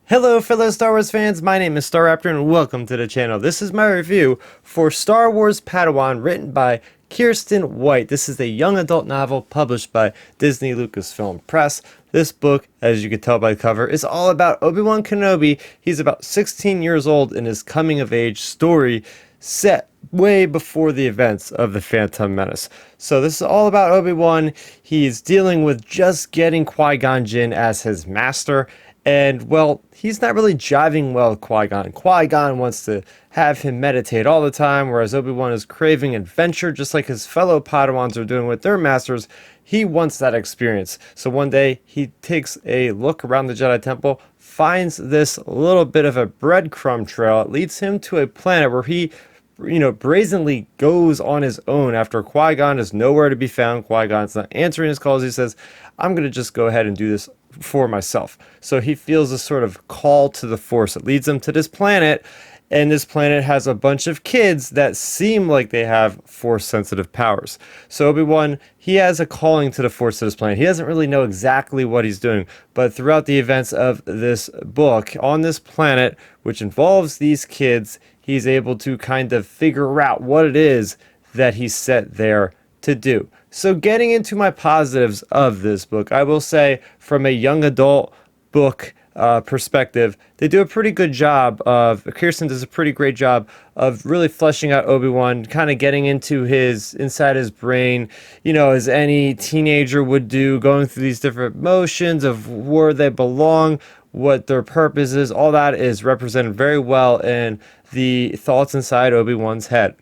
Hello fellow Star Wars fans, my name is Starrapter and welcome to the channel. This is my review for Star Wars Padawan written by Kirsten White. This is a young adult novel published by Disney Lucasfilm Press. This book, as you can tell by the cover, is all about Obi Wan Kenobi. He's about 16 years old in his coming of age story set way before the events of the Phantom Menace. So this is all about Obi-Wan. He's dealing with just getting Qui-Gon Jinn as his master. And, well, he's not really jiving well with Qui-Gon. Qui-Gon wants to have him meditate all the time, whereas Obi-Wan is craving adventure, just like his fellow Padawans are doing with their masters. He wants that experience. So one day, he takes a look around the Jedi Temple, finds this little bit of a breadcrumb trail. It leads him to a planet where he brazenly goes on his own after Qui-Gon is nowhere to be found. Qui-Gon's not answering his calls. He says, I'm going to just go ahead and do this for myself. So he feels a sort of call to the Force. It leads him to this planet, and this planet has a bunch of kids that seem like they have Force-sensitive powers. So Obi-Wan, he has a calling to the Force to this planet. He doesn't really know exactly what he's doing, but throughout the events of this book, on this planet, which involves these kids, he's able to kind of figure out what it is that he's set there to do. So getting into my positives of this book, I will say from a young adult book perspective, they do a pretty good job of, Kirsten does a pretty great job of really fleshing out Obi-Wan, kind of getting into inside his brain, as any teenager would do, going through these different motions of where they belong, what their purpose is. All that is represented very well in the thoughts inside Obi-Wan's head.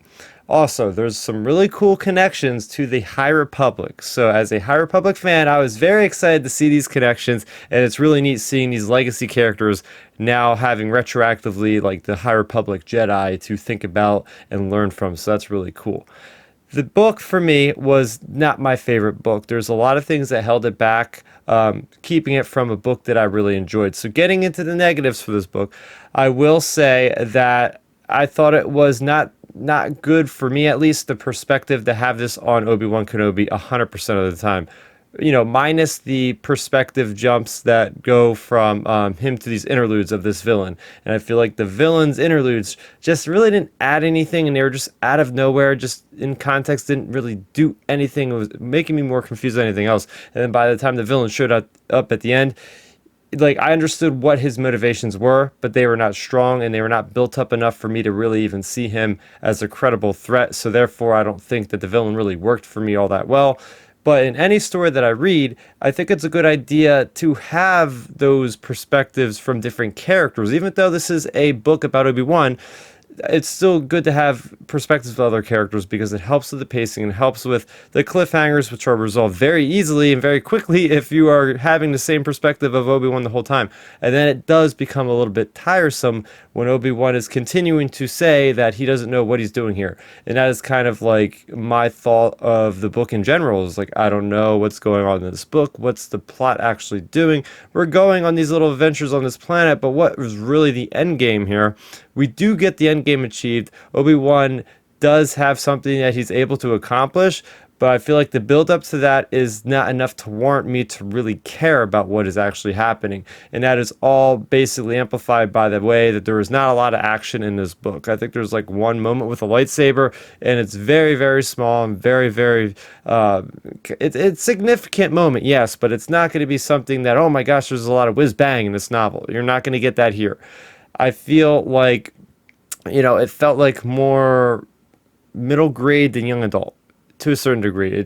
Also, there's some really cool connections to the High Republic. So as a High Republic fan, I was very excited to see these connections, and it's really neat seeing these legacy characters now having retroactively like the High Republic Jedi to think about and learn from. So that's really cool. The book for me was not my favorite book. There's a lot of things that held it back, keeping it from a book that I really enjoyed. So getting into the negatives for this book, I will say that I thought it was not good, for me at least, the perspective to have this on Obi-Wan Kenobi 100% of the time. Minus the perspective jumps that go from him to these interludes of this villain. And I feel like the villain's interludes just really didn't add anything, and they were just out of nowhere, just in context, didn't really do anything. It was making me more confused than anything else. And then by the time the villain showed up at the end, like, I understood what his motivations were, but they were not strong and they were not built up enough for me to really even see him as a credible threat. So therefore, I don't think that the villain really worked for me all that well. But in any story that I read, I think it's a good idea to have those perspectives from different characters. Even though this is a book about Obi-Wan, it's still good to have perspectives of other characters because it helps with the pacing and helps with the cliffhangers, which are resolved very easily and very quickly if you are having the same perspective of Obi-Wan the whole time. And then it does become a little bit tiresome when Obi-Wan is continuing to say that he doesn't know what he's doing here. And that is kind of like my thought of the book in general. Is like, I don't know what's going on in this book. What's the plot actually doing? We're going on these little adventures on this planet, but what was really the end game here? We do get the end game achieved. Obi-Wan does have something that he's able to accomplish, but I feel like the build up to that is not enough to warrant me to really care about what is actually happening. And that is all basically amplified by the way that there is not a lot of action in this book. I think there's like one moment with a lightsaber, and it's very, very small and very, very, it's significant moment, yes, but it's not going to be something that, oh my gosh, there's a lot of whiz bang in this novel. You're not going to get that here. I feel like, it felt like more middle grade than young adult to a certain degree.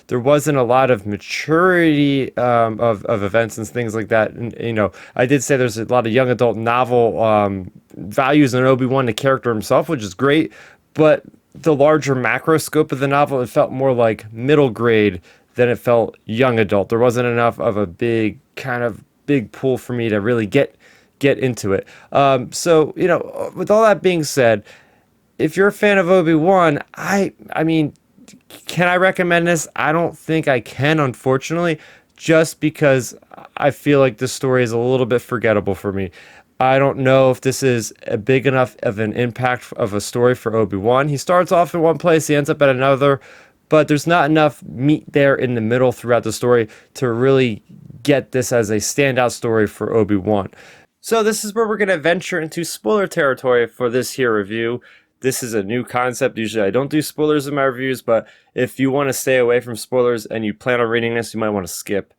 There wasn't a lot of maturity of events and things like that. And, I did say there's a lot of young adult novel values in Obi-Wan, the character himself, which is great. But the larger macro scope of the novel, it felt more like middle grade than it felt young adult. There wasn't enough of a big pull for me to really get into it. So, with all that being said, if you're a fan of Obi-Wan, I mean, can I recommend this? I don't think I can, unfortunately, just because I feel like this story is a little bit forgettable for me. I don't know if this is a big enough of an impact of a story for Obi-Wan. He starts off in one place, he ends up at another, but there's not enough meat there in the middle throughout the story to really get this as a standout story for Obi-Wan. So this is where we're going to venture into spoiler territory for this here review. This is a new concept. Usually I don't do spoilers in my reviews, but if you want to stay away from spoilers and you plan on reading this, you might want to skip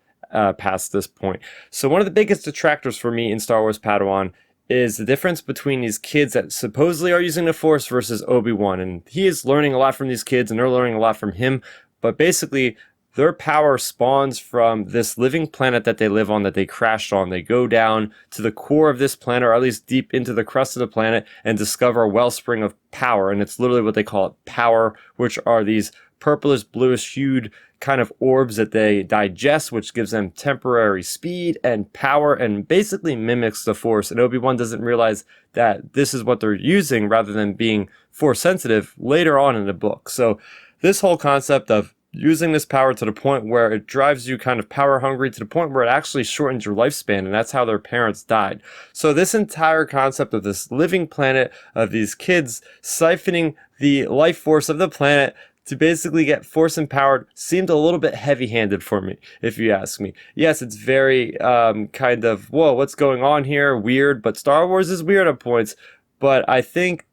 past this point. So one of the biggest detractors for me in Star Wars Padawan is the difference between these kids that supposedly are using the Force versus Obi-Wan. And he is learning a lot from these kids and they're learning a lot from him. But basically, their power spawns from this living planet that they live on, that they crashed on. They go down to the core of this planet, or at least deep into the crust of the planet, and discover a wellspring of power. And it's literally what they call it, power, which are these purplish, bluish hued kind of orbs that they digest, which gives them temporary speed and power and basically mimics the Force. And Obi-Wan doesn't realize that this is what they're using rather than being Force sensitive later on in the book. So this whole concept of using this power to the point where it drives you kind of power hungry, to the point where it actually shortens your lifespan, and that's how their parents died. So this entire concept of this living planet, of these kids siphoning the life force of the planet to basically get Force empowered, seemed a little bit heavy-handed for me, if you ask me. Yes, it's very kind of, whoa, what's going on here? Weird, but Star Wars is weird at points, but I think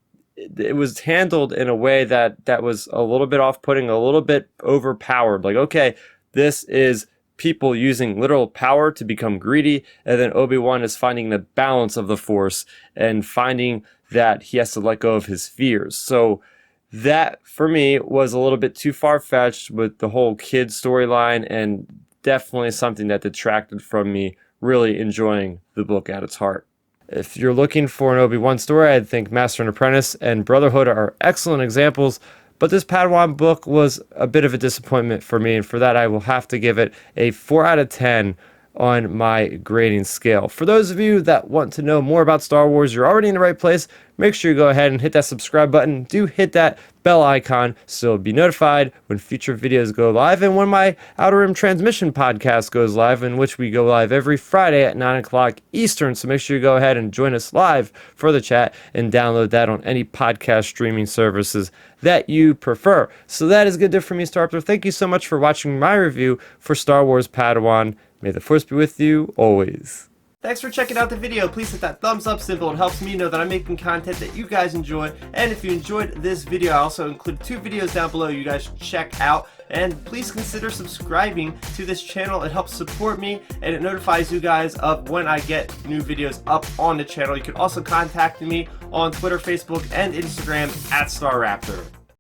it was handled in a way that was a little bit off-putting, a little bit overpowered. Like, okay, this is people using literal power to become greedy, and then Obi-Wan is finding the balance of the Force and finding that he has to let go of his fears. So that, for me, was a little bit too far-fetched with the whole kid storyline, and definitely something that detracted from me really enjoying the book at its heart. If you're looking for an Obi-Wan story, I think Master and Apprentice and Brotherhood are excellent examples, but this Padawan book was a bit of a disappointment for me, and for that I will have to give it a 4 out of 10 on my grading scale. For those of you that want to know more about Star Wars, you're already in the right place. Make sure you go ahead and hit that subscribe button. Do hit that bell icon so you'll be notified when future videos go live and when my Outer Rim Transmission podcast goes live, in which we go live every Friday at 9 o'clock Eastern. So make sure you go ahead and join us live for the chat and download that on any podcast streaming services that you prefer. So that is good for me, Starrapter. Thank you so much for watching my review for Star Wars Padawan. May the Force be with you always. Thanks for checking out the video. Please hit that thumbs up symbol. It helps me know that I'm making content that you guys enjoy. And if you enjoyed this video, I also include 2 videos down below you guys should check out. And please consider subscribing to this channel. It helps support me and it notifies you guys of when I get new videos up on the channel. You can also contact me on Twitter, Facebook, and Instagram at Starrapter.